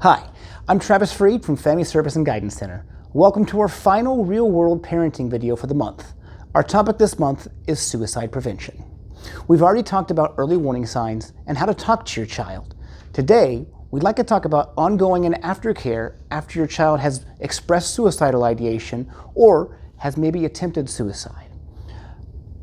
Hi, I'm Travis Freed from Family Service and Guidance Center. Welcome to our final real-world parenting video for the month. Our topic this month is suicide prevention. We've already talked about early warning signs and how to talk to your child. Today, we'd like to talk about ongoing and aftercare after your child has expressed suicidal ideation or has maybe attempted suicide.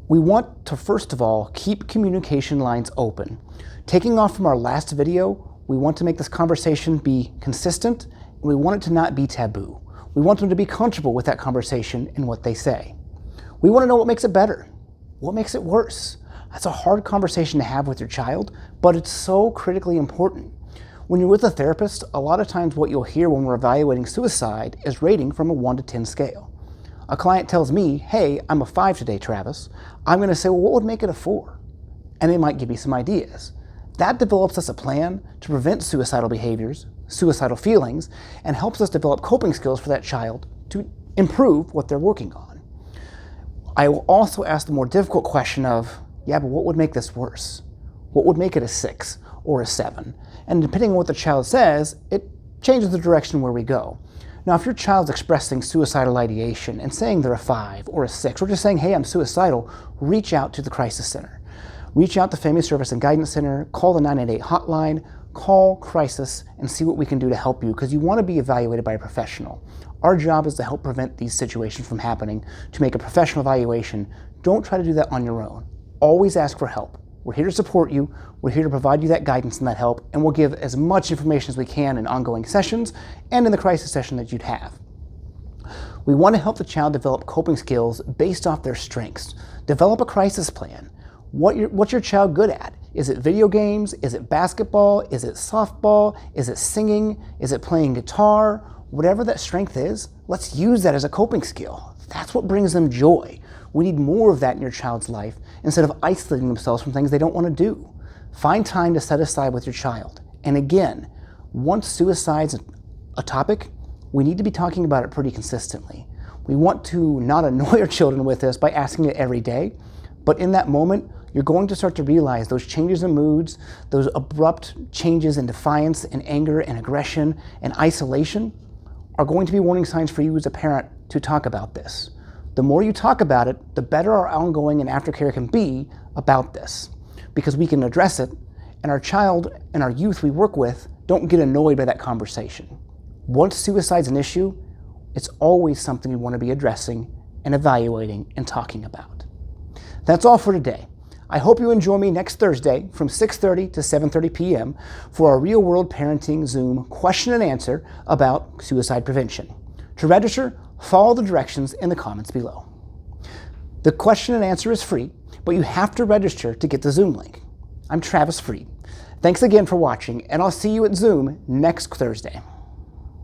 We want to, first of all, keep communication lines open. Taking off from our last video, we want to make this conversation be consistent, and we want it to not be taboo. We want them to be comfortable with that conversation and what they say. We want to know what makes it better, what makes it worse. That's a hard conversation to have with your child, but it's so critically important. When you're with a therapist, a lot of times what you'll hear when we're evaluating suicide is rating from a 1 to 10 scale. A client tells me, hey, I'm a 5 today, Travis. I'm going to say, well, what would make it a 4? And they might give me some ideas. That develops us a plan to prevent suicidal behaviors, suicidal feelings, and helps us develop coping skills for that child to improve what they're working on. I will also ask the more difficult question of, yeah, but what would make this worse? What would make it a 6 or a 7? And depending on what the child says, it changes the direction where we go. Now, if your child's expressing suicidal ideation and saying they're a 5 or a 6, or just saying, hey, I'm suicidal, reach out to the crisis center. Reach out to Family Service and Guidance Center, call the 988 hotline, call crisis, and see what we can do to help you, because you want to be evaluated by a professional. Our job is to help prevent these situations from happening, to make a professional evaluation. Don't try to do that on your own. Always ask for help. We're here to support you. We're here to provide you that guidance and that help, and we'll give as much information as we can in ongoing sessions and in the crisis session that you'd have. We want to help the child develop coping skills based off their strengths. Develop a crisis plan. What's your child good at? Is it video games? Is it basketball? Is it softball? Is it singing? Is it playing guitar? Whatever that strength is, let's use that as a coping skill. That's what brings them joy. We need more of that in your child's life instead of isolating themselves from things they don't want to do. Find time to set aside with your child. And again, once suicide's a topic, we need to be talking about it pretty consistently. We want to not annoy our children with this by asking it every day, but in that moment, you're going to start to realize those changes in moods, those abrupt changes in defiance and anger and aggression and isolation are going to be warning signs for you as a parent to talk about this. The more you talk about it, the better our ongoing and aftercare can be about this, because we can address it, and our child and our youth we work with don't get annoyed by that conversation. Once suicide's an issue, it's always something we want to be addressing and evaluating and talking about. That's all for today. I hope you enjoy me next Thursday from 6:30 to 7:30 p.m. for our Real World Parenting Zoom question and answer about suicide prevention. To register, follow the directions in the comments below. The question and answer is free, but you have to register to get the Zoom link. I'm Travis Freed. Thanks again for watching, and I'll see you at Zoom next Thursday.